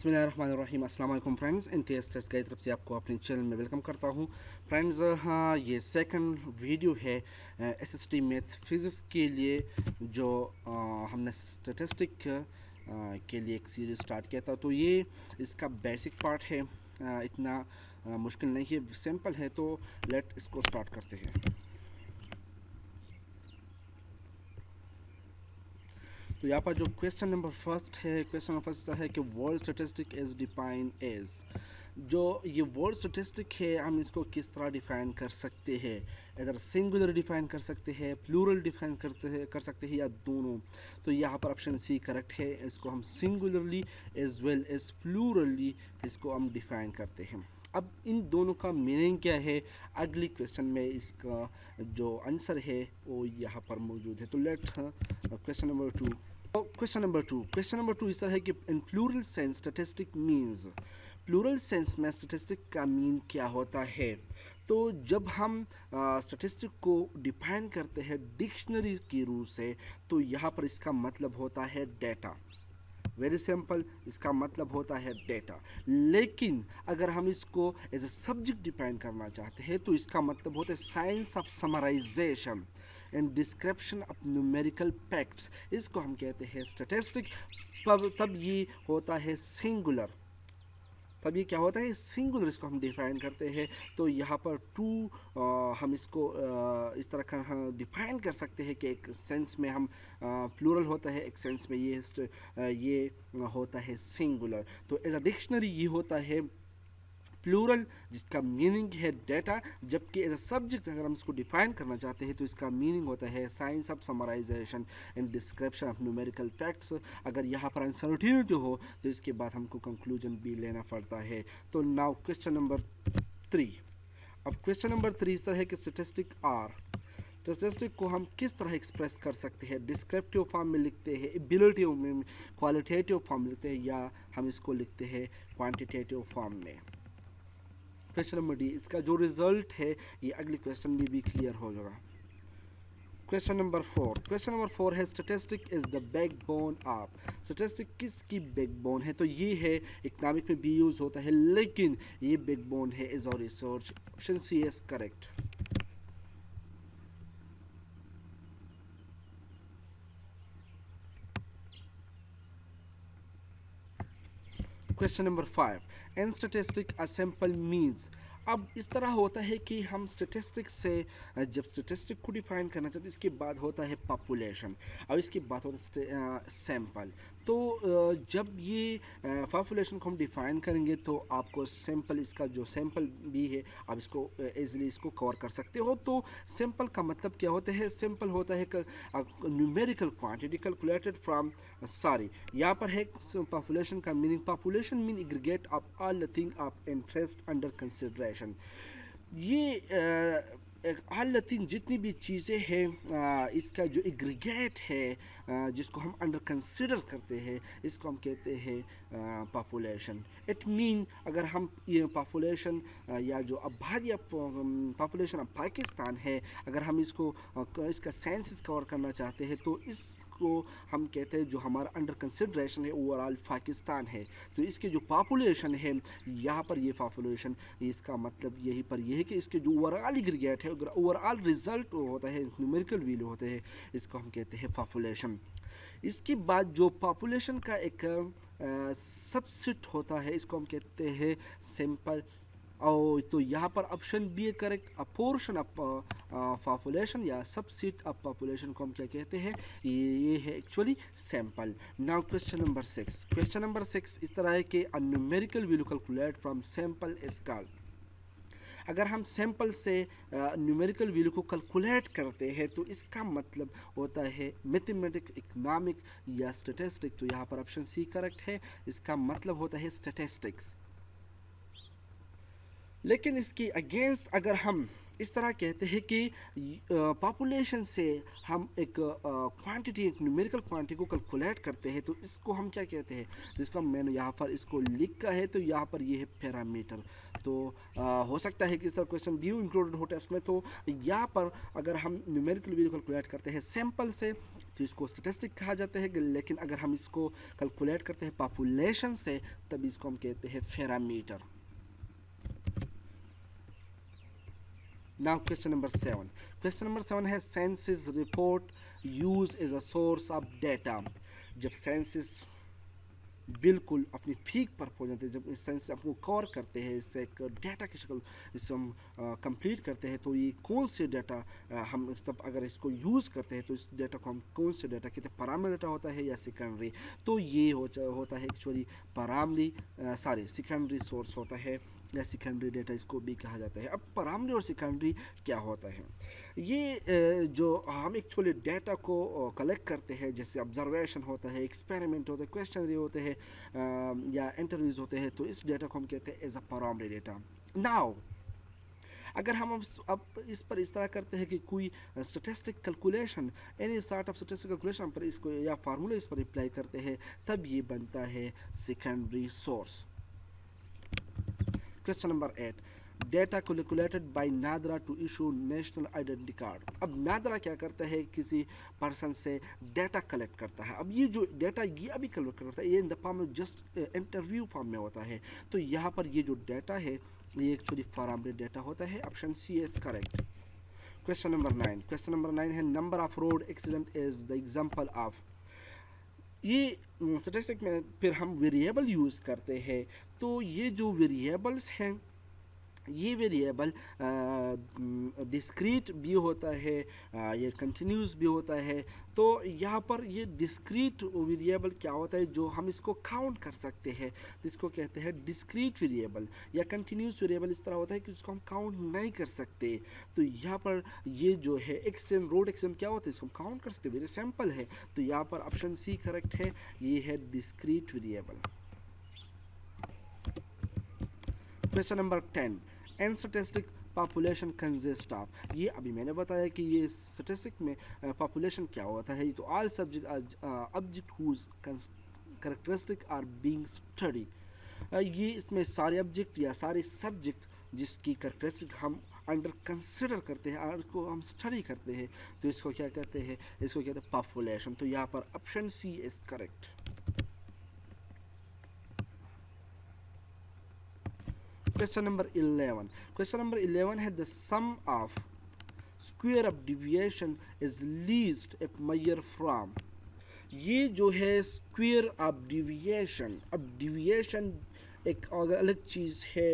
बिस्मिल्लाहिर्रहमानिर्रहीम। अस्सलाम वालेकुम फ्रेंड्स, एनटीएस टेस्ट की तरफ से आपको अपने चैनल में वेलकम करता हूँ। फ्रेंड्स, हाँ, ये सेकंड वीडियो है एसएसटी मैथ फिज़िक्स के लिए जो हमने स्टैटिस्टिक के लिए एक सीरीज़ स्टार्ट किया था। तो ये इसका बेसिक पार्ट है, इतना मुश्किल नहीं है, सिंपल है। तो लेट इसको स्टार्ट करते हैं। तो यहाँ पर जो क्वेश्चन नंबर फर्स्ट है, क्वेश्चन नंबर फर्स्ट है कि world statistic is define as. जो ये वर्ड स्टैटिस्टिक है, हम इसको किस तरह डिफाइन कर सकते हैं? इधर सिंगुलर डिफाइन कर सकते हैं, प्लूरल डिफाइन कर सकते हैं, या दोनों। तो यहाँ पर ऑप्शन सी करेक्ट है। इसको हम सिंगुलरली एज वेल एज प्लूरली इसको हम डिफाइन करते हैं। अब इन दोनों का मीनिंग क्या है, अगली क्वेश्चन में इसका जो आंसर है वो यहाँ पर मौजूद है। तो let question number two. Question number two इस तरह है कि in plural sense statistic means. Plural sense में स्टैटिस्टिक का मीन क्या होता है? तो जब हम स्टैटिस्टिक को डिफाइन करते हैं डिक्शनरी के रूप से, तो यहाँ पर इसका मतलब होता है डेटा। वेरी सिंपल, इसका मतलब होता है डेटा। लेकिन अगर हम इसको एज ए सब्जेक्ट डिफाइन करना चाहते हैं, तो इसका मतलब होता है science of summarization and description of numerical facts. इसको हम कहते हैं स्टैटिस्टिक। तब ये होता है सिंगुलर। तब ये क्या होता है? सिंगुलर। इसको हम डिफाइन करते हैं। तो यहाँ पर टू हम इसको इस तरह का डिफाइन कर सकते हैं कि एक सेंस में हम प्लूरल होता है, एक सेंस में ये होता है सिंगुलर। तो एज अ डिक्शनरी ये होता है प्लूरल, जिसका मीनिंग है डेटा। जबकि एज अ सब्जेक्ट अगर हम इसको डिफाइन करना चाहते हैं, तो इसका मीनिंग होता है science of summarization and description of numerical facts. अगर यहाँ पर अनसर्टिनिटी हो तो इसके बाद हमको कंक्लूजन भी लेना पड़ता है। तो नाउ क्वेश्चन नंबर थ्री। अब क्वेश्चन नंबर थ्री इस तरह है कि स्टैटिस्टिक को हम किस तरह एक्सप्रेस कर सकते हैं? डिस्क्रिप्टिव फॉर्म में लिखते हैं, एबिलिटिव में, क्वालिटेटिव फॉर्म में लिखते हैं, या हम इसको लिखते हैं क्वांटिटेटिव फॉर्म में? क्वेश्चन नंबर डी, इसका जो रिजल्ट है ये अगले क्वेश्चन में भी क्लियर हो जाएगा। क्वेश्चन नंबर फोर है statistic is the backbone of. Statistic किसकी बैकबोन है? तो ये है, इकोनॉमिक में भी यूज होता है, लेकिन ये बैकबोन है इज और research. Option C is correct. Question number five, in statistic a sample means. अब इस तरह होता है कि हम स्टैटिस्टिक्स से जब स्टैटिस्टिक को डिफाइन करना चाहते हैं, इसके बाद होता है पॉपुलेशन और इसके बाद होता है सैंपल। तो जब ये पॉपुलेशन को हम डिफाइन करेंगे, तो आपको सैंपल, इसका जो सैंपल भी है, आप इसको इजीली इसको कवर कर सकते हो। तो सैंपल का मतलब क्या होता है? सैंपल होता है numerical quantity calculated from, sorry, यहाँ पर है पॉपुलेशन का meaning. Population mean aggregate of all the thing of interest under consideration. ये ऑल थिंग, जितनी भी चीज़ें हैं, इसका जो एग्रीगेट है, जिसको हम अंडर कंसिडर करते हैं, इसको हम कहते हैं पॉपुलेशन। इट मीन अगर हम ये पॉपुलेशन या जो आबादी पॉपुलेशन ऑफ पाकिस्तान है, अगर हम इसको इसका सेंसस कवर करना चाहते हैं, तो इसको हम कहते हैं जो हमारा अंडर कंसिडरेशन है ओवरऑल पाकिस्तान है। तो इसके जो पॉपुलेशन है, यहाँ पर ये पॉपुलेशन, इसका मतलब यही पर यह है कि इसके जो ओवरऑल एग्रीगेट है, ओवरऑल रिजल्ट होता है, न्यूमेरिकल वैल्यू होते हैं, इसको हम कहते हैं पॉपुलेशन। इसके बाद जो पॉपुलेशन का एक सबसेट होता है, इसको हम कहते हैं सैंपल। और तो यहाँ पर ऑप्शन बी है correct. A portion of population या सबसेट ऑफ पॉपुलेशन को हम क्या कहते हैं? ये है actually sample. Now question number six इस तरह है कि a numerical value calculate from sample is called. अगर हम सैंपल से न्यूमेरिकल वैल्यू को कैलकुलेट करते हैं, तो इसका मतलब होता है मैथमेटिक्स, इकोनॉमिक या स्टैटिस्टिक्स। तो यहाँ पर ऑप्शन सी करेक्ट है, इसका मतलब होता है स्टैटिस्टिक्स। लेकिन इसकी अगेंस्ट अगर हम इस तरह कहते हैं कि पॉपुलेशन से हम एक क्वांटिटी, एक न्यूमेरिकल क्वांटिटी को कैलकुलेट करते हैं, तो इसको हम क्या कहते हैं, जिसको मैंने यहाँ पर इसको लिखा है, तो यहाँ पर ये है पैरामीटर। तो हो सकता है कि सर क्वेश्चन भी इंक्लूडेड हो टेस्ट में, तो यहाँ पर अगर हम न्यूमेरिकल वैल्यू कैलकुलेट करते हैं सैंपल से तो इसको स्टैटिस्टिक कहा जाता है, लेकिन अगर हम इसको कैलकुलेट करते हैं पॉपुलेशन से तब इसको हम कहते हैं parameter. Now question number 7. Question number 7 है census report used as a source of data। जब सेंसस बिल्कुल अपनी पीक पर पहुंच जाते हैं, जब इस सेंस आपको कवर करते हैं, इससे एक डाटा की शक्ल इससे हम कंप्लीट करते हैं, तो ये कौन से डाटा हम तब अगर इसको यूज़ करते हैं तो इस डाटा को हम कौन से डाटा कहते हैं, प्राइमरी डाटा होता है या सेकेंडरी। तो ये होता है एक्चुअली प्राइमरी सेकेंडरी सोर्स होता है या सेकेंडरी डेटा इसको भी कहा जाता है। अब प्राइमरी और सेकेंडरी क्या होता है, ये जो हम एक्चुअली डेटा को कलेक्ट करते हैं, जैसे ऑब्जर्वेशन होता है, एक्सपेरिमेंट होता है, क्वेश्चन होते हैं या इंटरव्यूज होते हैं, तो इस डेटा को हम कहते हैं as a primary data. Now अगर हम अब इस पर इस तरह करते हैं कि कोई statistic calculation, any sort of statistic calculation पर इसको या फार्मूला इस पर अप्लाई करते हैं, तब ये बनता है secondary source. Question number 8, data calculated by NADRA to issue national identity card. अब नादरा क्या करता है, किसी पर्सन से डेटा कलेक्ट करता है। अब ये जो डेटा ये अभी कलेक्ट करता है, ये इन द फॉर्म में जस्ट इंटरव्यू फॉर्म में होता है, तो यहाँ पर ये जो डेटा है ये एक्चुअली प्राइमरी डेटा होता है। Option C is correct. Question number 9, question number 9 है number of road accident is the example of. ये स्टैटिस्टिक में फिर हम वेरिएबल यूज़ करते हैं, तो ये जो वेरिएबल्स हैं ये वेरिएबल डिस्क्रीट भी होता है, ये कंटिन्यूस भी होता है। तो यहाँ पर ये डिस्क्रीट वेरिएबल क्या होता है, जो हम इसको काउंट कर सकते हैं, तो इसको कहते हैं डिस्क्रीट वेरिएबल। या कंटिन्यूस वेरिएबल इस तरह होता है कि इसको हम काउंट नहीं कर सकते। तो यहाँ पर ये जो है एक्सीडेंट, रोड एक्सीडेंट क्या होता है, इसको हम काउंट कर सकते हैं, वेरी सिंपल है। तो यहाँ पर ऑप्शन सी करेक्ट है, ये है discrete variable. Question number 10, an statistic population consist of. ये अभी मैंने बताया कि ये स्टैटिस्टिक में पॉपुलेशन क्या होता है, तो all subject object whose characteristic are being study. ये इसमें सारे ऑब्जेक्ट या सारे सब्जेक्ट जिसकी कैरेक्टरिस्टिक हम अंडर कंसिडर करते हैं और इसको हम स्टडी करते हैं, तो इसको क्या कहते हैं, इसको कहते हैं पॉपुलेशन। तो यहाँ पर option C is correct. Question number 11. Question number 11 है the sum of square of deviation is least if measure from। ये जो है स्क्वेयर ऑफ डिविएशन, अब डिविएशन एक अलग चीज़ है,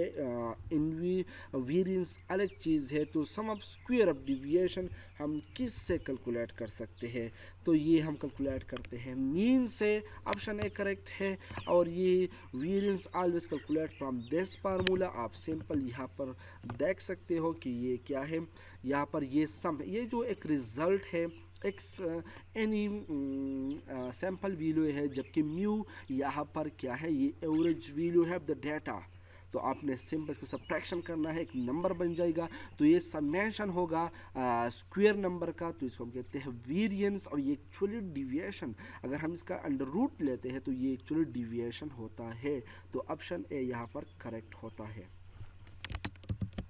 वेरिएंस अलग चीज़ है, तो सम ऑफ स्क्वेयर ऑफ डिविएशन हम किस से कैलकुलेट कर सकते हैं, तो ये हम कैलकुलेट करते हैं मीन से। ऑप्शन ए करेक्ट है। और ये variance always calculate from this formula. आप सिंपल यहाँ पर देख सकते हो कि ये क्या है, यहाँ पर ये सम, ये जो एक रिजल्ट है एक्स एनी सैम्पल वैल्यू है, जबकि म्यू यहाँ पर क्या है, ये एवरेज वैल्यू है द डेटा। तो आपने सिंपल इसको सब्ट्रैक्शन करना है, एक नंबर बन जाएगा, तो ये समेशन होगा स्क्वायर नंबर का, तो इसको हम कहते हैं वेरिएंस। और ये एक्चुअली डिविएशन, अगर हम इसका अंडर रूट लेते हैं तो ये एक्चुअली डिविएशन होता है। तो ऑप्शन ए यहाँ पर करेक्ट होता है।